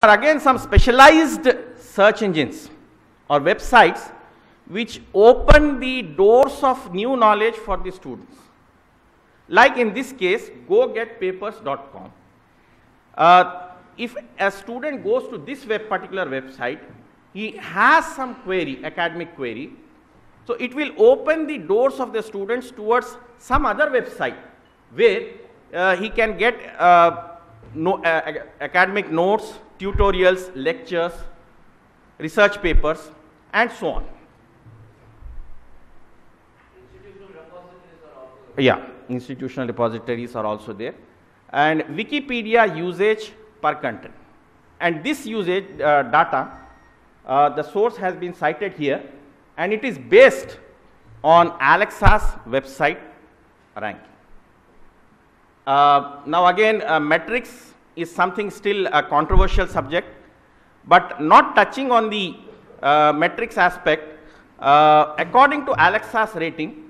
are again some specialized search engines or websites which open the doors of new knowledge for the students. Like in this case, gogetpapers.com. If a student goes to this particular website, he has some query, academic query, so it will open the doors of the students towards some other website where he can get academic notes, tutorials, lectures, research papers, and so on. Yeah, institutional repositories are also there. And Wikipedia usage per content. And this usage data, the source has been cited here, and it is based on Alexa's website ranking. Now again, metrics is something still a controversial subject, but not touching on the metrics aspect. According to Alexa's rating,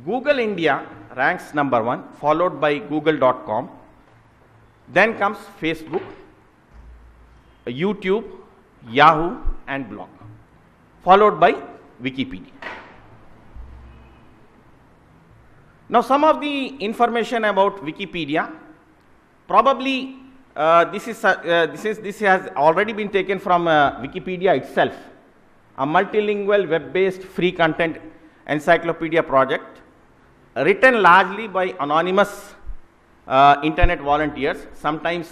Google India ranks number 1, followed by google.com. Then comes Facebook, YouTube, Yahoo, and Blog, followed by Wikipedia. Now, some of the information about Wikipedia, probably this has already been taken from Wikipedia itself, a multilingual web-based free content encyclopedia project written largely by anonymous internet volunteers. Sometimes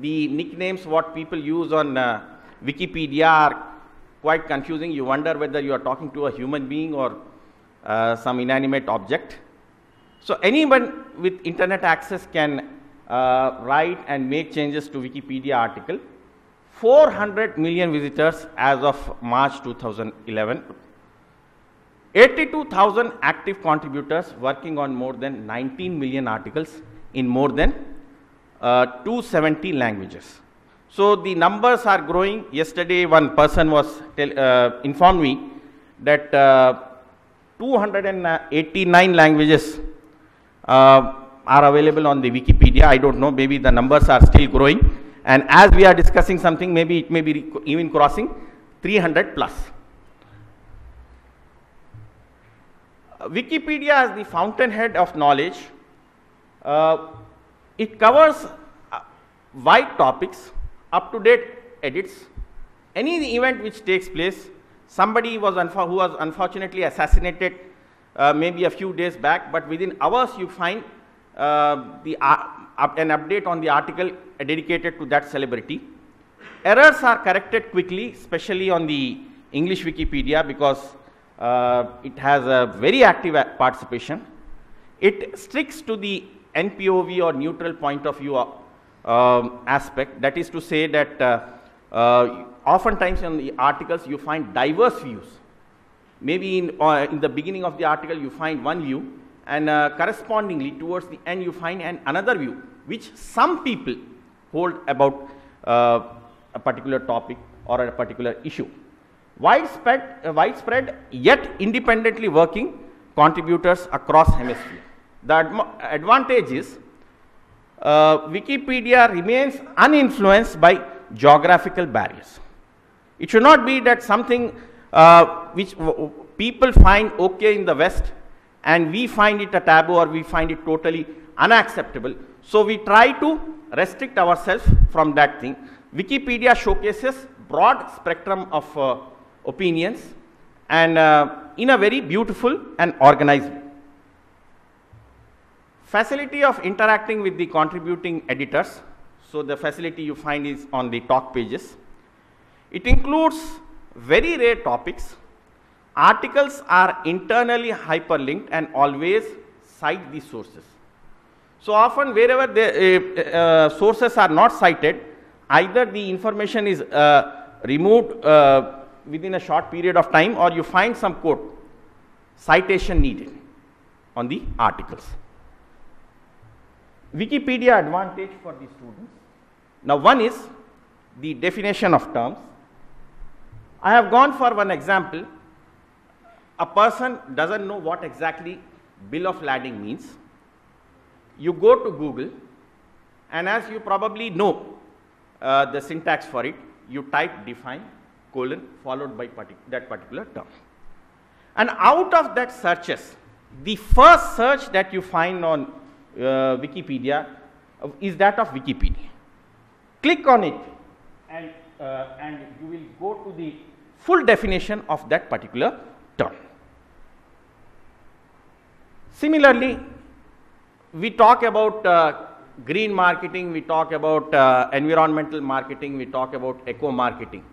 the nicknames what people use on Wikipedia are quite confusing. You wonder whether you are talking to a human being or some inanimate object. So anyone with internet access can write and make changes to Wikipedia article. 400 million visitors as of March 2011. 82,000 active contributors working on more than 19 million articles in more than 270 languages. So the numbers are growing. Yesterday one person was informed me that 289 languages are available on the Wikipedia. I don't know, maybe the numbers are still growing, and as we are discussing something, maybe it may be even crossing 300 plus. Wikipedia as the fountainhead of knowledge, it covers wide topics, up-to-date edits, any event which takes place. Somebody was who was unfortunately assassinated maybe a few days back, but within hours you find an update on the article dedicated to that celebrity. Errors are corrected quickly, especially on the English Wikipedia, because it has a very active participation. It sticks to the NPOV or neutral point of view aspect. That is to say that oftentimes in the articles you find diverse views. Maybe in the beginning of the article you find one view, and correspondingly towards the end you find another view which some people hold about a particular topic or a particular issue. Widespread yet independently working contributors across hemisphere. The advantage is Wikipedia remains uninfluenced by geographical barriers. It should not be that something which people find okay in the West and we find it a taboo or we find it totally unacceptable. So we try to restrict ourselves from that thing. Wikipedia showcases broad spectrum of opinions and in a very beautiful and organized way. Facility of interacting with the contributing editors. So the facility you find is on the talk pages. It includes very rare topics. Articles are internally hyperlinked and always cite the sources. So often wherever the sources are not cited, either the information is removed within a short period of time, or you find some quote, citation needed on the articles. Wikipedia advantage for the students. Now one is the definition of terms. I have gone for one example. A person doesn't know what exactly bill of lading means. You go to Google, and as you probably know, the syntax for it. You type define colon followed by that particular term. And out of that searches, the first search that you find on Wikipedia is that of Wikipedia. Click on it and you will go to the full definition of that particular term. Similarly, we talk about green marketing, we talk about environmental marketing, we talk about eco marketing.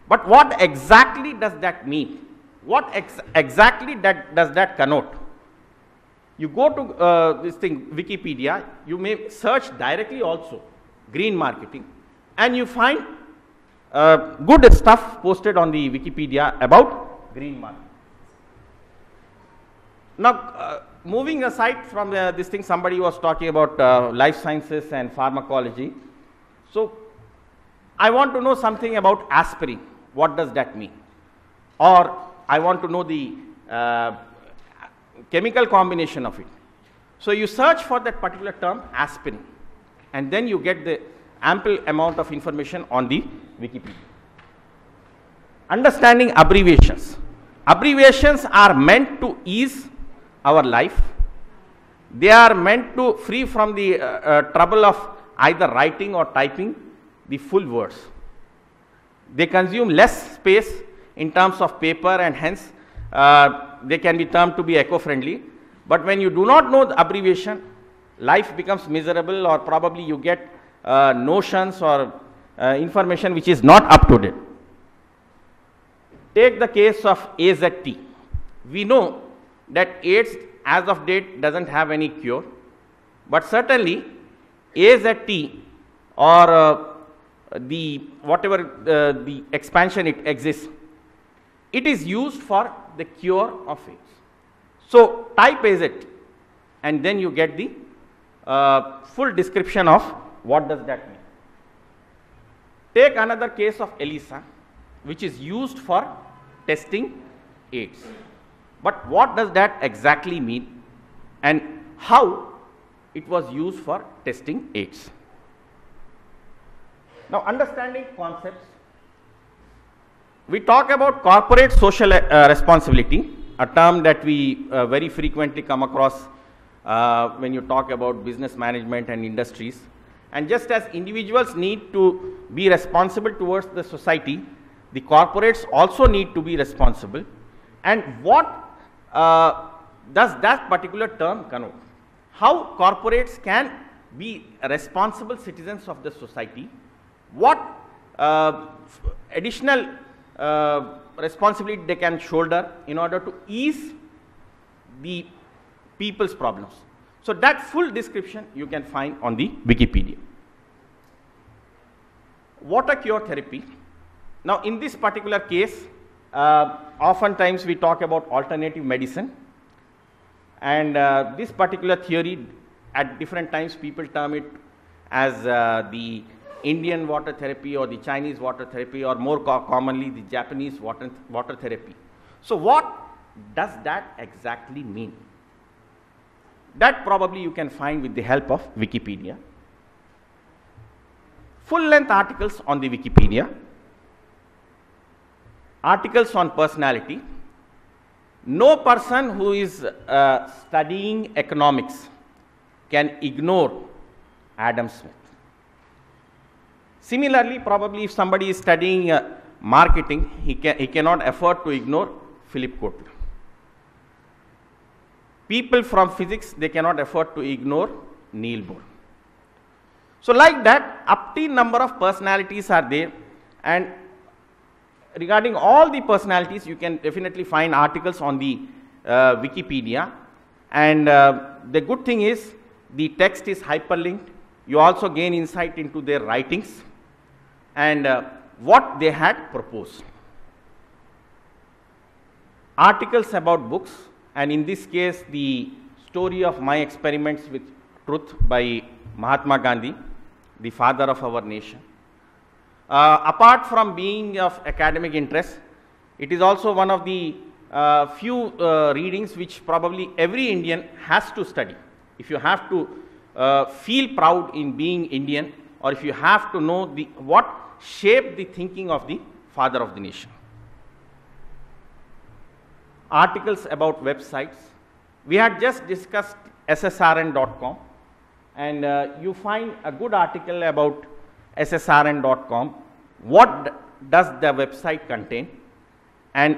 But what exactly does that mean? What exactly does that connote? You go to this thing, Wikipedia, you may search directly also, green marketing, and you find good stuff posted on the Wikipedia about green marketing. Now, moving aside from this thing, somebody was talking about life sciences and pharmacology. So, I want to know something about aspirin. What does that mean? Or I want to know the chemical combination of it. So, you search for that particular term, aspirin, and then you get the ample amount of information on the Wikipedia. Understanding abbreviations. Abbreviations are meant to ease our life. They are meant to free from the trouble of either writing or typing the full words. They consume less space in terms of paper, and hence they can be termed to be eco-friendly. But when you do not know the abbreviation, life becomes miserable, or probably you get notions or information which is not up to date. Take the case of AZT. We know that AIDS as of date doesn't have any cure, but certainly AZT or the whatever the expansion it exists, it is used for the cure of AIDS. So, type AZT and then you get the full description of what does that mean. Take another case of ELISA, which is used for testing AIDS. But what does that exactly mean, and how it was used for testing AIDS? Now, understanding concepts, we talk about corporate social responsibility, a term that we very frequently come across when you talk about business management and industries. And just as individuals need to be responsible towards the society, the corporates also need to be responsible. And what does that particular term connote? How corporates can be responsible citizens of the society? What additional responsibility they can shoulder in order to ease the people's problems? So, that full description you can find on the Wikipedia. Water cure therapy. Now, in this particular case, oftentimes we talk about alternative medicine, and this particular theory, at different times people term it as the Indian water therapy or the Chinese water therapy, or more commonly the Japanese water therapy. So, what does that exactly mean? That probably you can find with the help of Wikipedia. Full length articles on the Wikipedia, articles on personality. No person who is studying economics can ignore Adam Smith. Similarly, probably if somebody is studying marketing, he cannot afford to ignore Philip Kotler. People from physics, they cannot afford to ignore Niels Bohr. So, like that, obscene number of personalities are there, and regarding all the personalities, you can definitely find articles on the Wikipedia. And the good thing is, the text is hyperlinked. You also gain insight into their writings and what they had proposed. Articles about books, and in this case, the story of my experiments with truth by Mahatma Gandhi, the father of our nation. Apart from being of academic interest, it is also one of the few readings which probably every Indian has to study. If you have to feel proud in being Indian, or if you have to know what shaped the thinking of the father of the nation. Articles about websites. We had just discussed ssrn.com, and you find a good article about ssrn.com. What does the website contain, and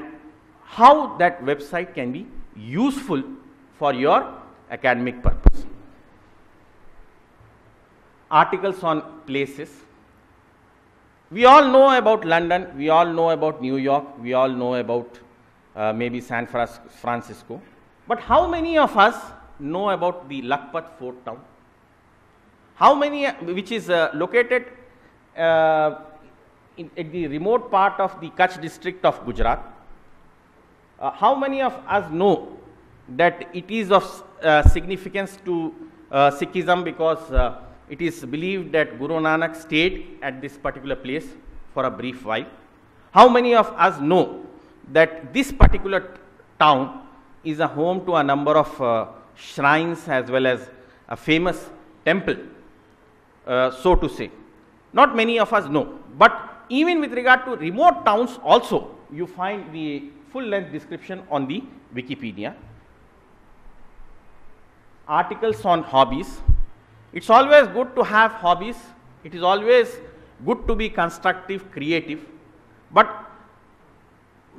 how that website can be useful for your academic purpose. Articles on places. We all know about London, we all know about New York, we all know about maybe San Francisco. But how many of us know about the Lakhpat Fort town? How many, which is located at the remote part of the Kutch district of Gujarat? How many of us know that it is of significance to Sikhism, because it is believed that Guru Nanak stayed at this particular place for a brief while? How many of us know that this particular town is a home to a number of shrines as well as a famous temple, so to say? Not many of us know, but even with regard to remote towns also, you find the full length description on the Wikipedia. Articles on hobbies. It's always good to have hobbies. It is always good to be constructive, creative. But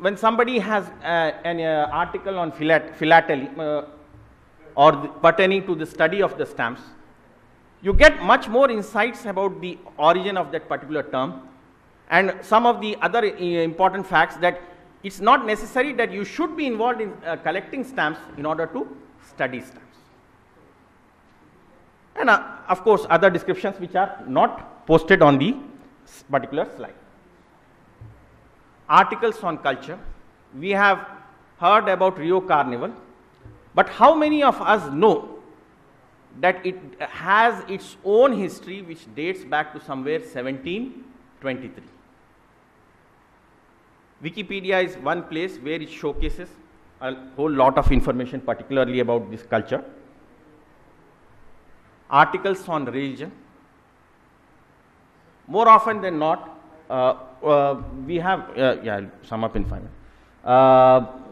when somebody has an article on philately or pertaining to the study of the stamps, you get much more insights about the origin of that particular term, and some of the other important facts that it's not necessary that you should be involved in collecting stamps in order to study stamps. And of course, other descriptions which are not posted on the particular slide. Articles on culture. We have heard about Rio Carnival, but how many of us know that it has its own history which dates back to somewhere 1723? Wikipedia is one place where it showcases a whole lot of information, particularly about this culture. Articles on religion. More often than not, we have, yeah, I'll sum up in 5 minutes.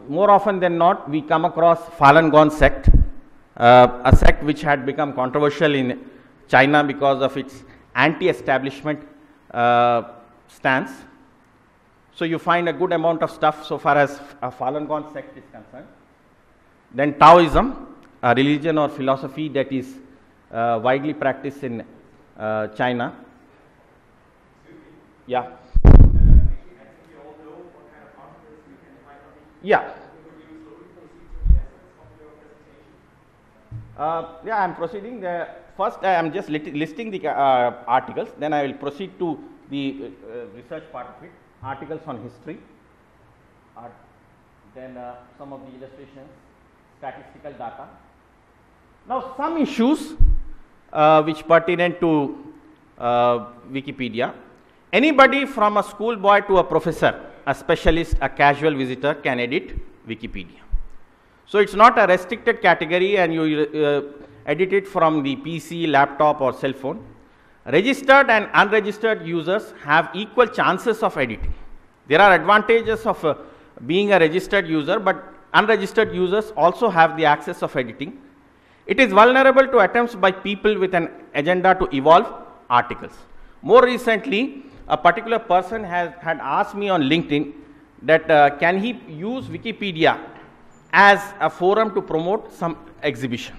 More often than not, we come across Falun Gong sect, a sect which had become controversial in China because of its anti-establishment stance. So you find a good amount of stuff so far as a Falun Gong sect is concerned. Then Taoism, a religion or philosophy that is widely practiced in China. Yeah. Yeah. Yeah, I am proceeding. First, I am just listing the articles, then I will proceed to the research part of it. Articles on history, then some of the illustrations, statistical data. Now, some issues which pertinent to Wikipedia. Anybody from a schoolboy to a professor, a specialist, a casual visitor can edit Wikipedia. So it's not a restricted category, and you edit it from the PC, laptop or cell phone. Registered and unregistered users have equal chances of editing. There are advantages of being a registered user, but unregistered users also have the access of editing. It is vulnerable to attempts by people with an agenda to evolve articles. More recently, a particular person had asked me on LinkedIn that can he use Wikipedia as a forum to promote some exhibition.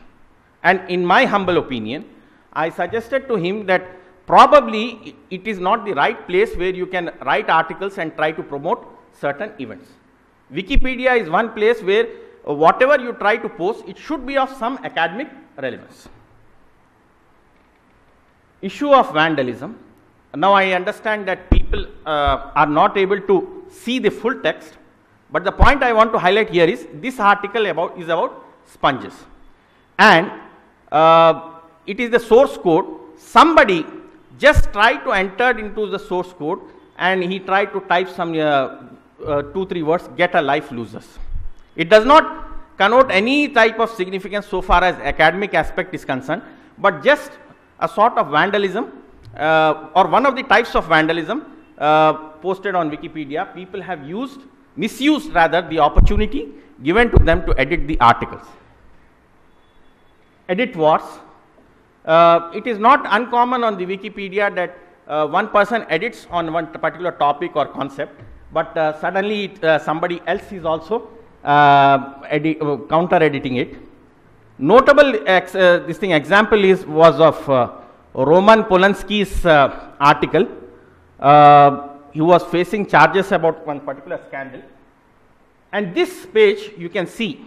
And in my humble opinion, I suggested to him that probably it is not the right place where you can write articles and try to promote certain events. Wikipedia is one place where whatever you try to post, it should be of some academic relevance. Issue of vandalism. Now I understand that people are not able to see the full text, but the point I want to highlight here is this article is about sponges, and it is the source code. Somebody just tried to enter into the source code and he tried to type some 2-3 words, get a life losers. It does not connote any type of significance so far as academic aspect is concerned, but just a sort of vandalism or one of the types of vandalism posted on Wikipedia. People have misused rather the opportunity given to them to edit the articles. Edit wars. It is not uncommon on the Wikipedia that one person edits on one particular topic or concept, but suddenly somebody else is also counter editing it. Notable example was of Roman Polanski's article. He was facing charges about one particular scandal, and this page you can see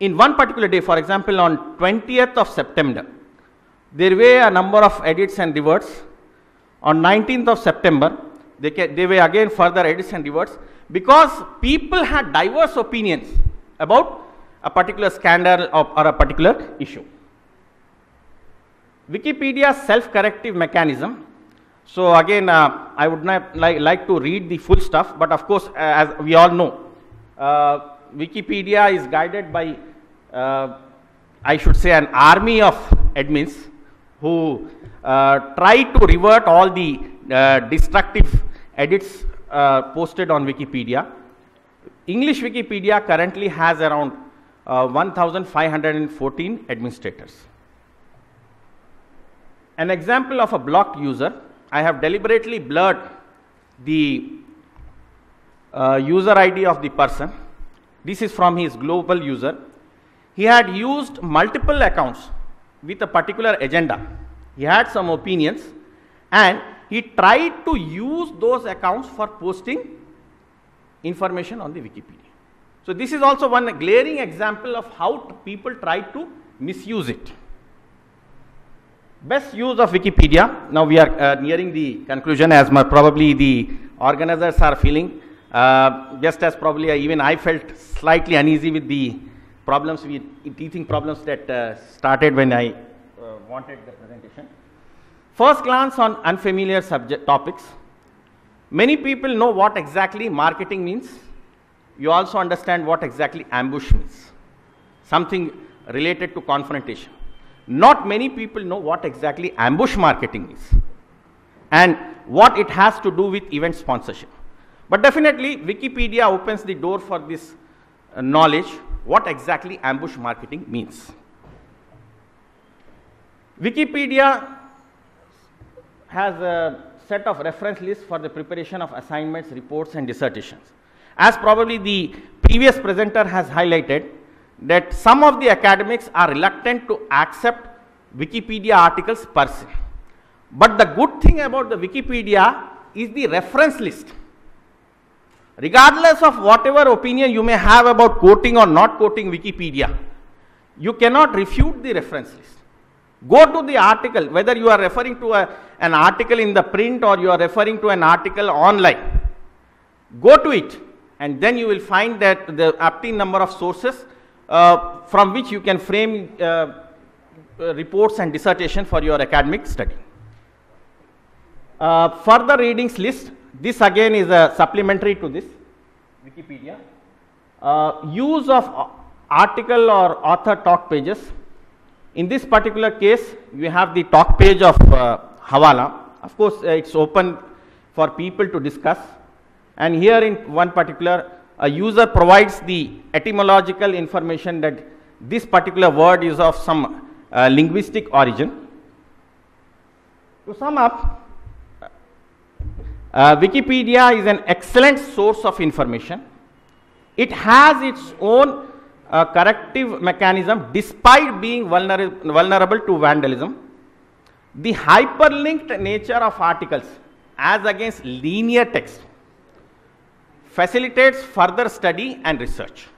in one particular day, for example on 20th of September, there were a number of edits and reverts. On 19th of September, they were again further edits and reverts, because people had diverse opinions about a particular scandal or a particular issue. Wikipedia's self-corrective mechanism. So again, I would not like to read the full stuff, but of course, as we all know, Wikipedia is guided by, I should say, an army of admins who try to revert all the destructive edits posted on Wikipedia. English Wikipedia currently has around 1,514 administrators. An example of a blocked user. I have deliberately blurred the user ID of the person. This is from his global user. He had used multiple accounts with a particular agenda. He had some opinions and he tried to use those accounts for posting information on the Wikipedia. So this is also one glaring example of how people try to misuse it. Best use of Wikipedia. Now we are nearing the conclusion, as probably the organizers are feeling, just as probably even I felt slightly uneasy with the problems, teething problems that started when I wanted the presentation. First glance on unfamiliar topics. Many people know what exactly marketing means. You also understand what exactly ambush means, something related to confrontation. Not many people know what exactly ambush marketing is and what it has to do with event sponsorship. But definitely Wikipedia opens the door for this knowledge, what exactly ambush marketing means. Wikipedia has a set of reference lists for the preparation of assignments, reports and dissertations. As probably the previous presenter has highlighted, that some of the academics are reluctant to accept Wikipedia articles per se. But the good thing about the Wikipedia is the reference list. Regardless of whatever opinion you may have about quoting or not quoting Wikipedia, you cannot refute the reference list. Go to the article, whether you are referring to an article in the print or you are referring to an article online. Go to it and then you will find that the obtained number of sources from which you can frame reports and dissertation for your academic study. Further readings list. This again is a supplementary to this Wikipedia. Use of article or author talk pages. In this particular case, you have the talk page of Hawala. Of course, it's open for people to discuss. And here in one particular, a user provides the etymological information that this particular word is of some linguistic origin. To sum up, Wikipedia is an excellent source of information. It has its own corrective mechanism despite being vulnerable to vandalism. The hyperlinked nature of articles as against linear text facilitates further study and research.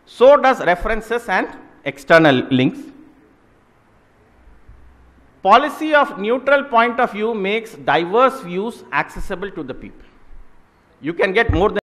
So does references and external links. Policy of neutral point of view makes diverse views accessible to the people. You can get more than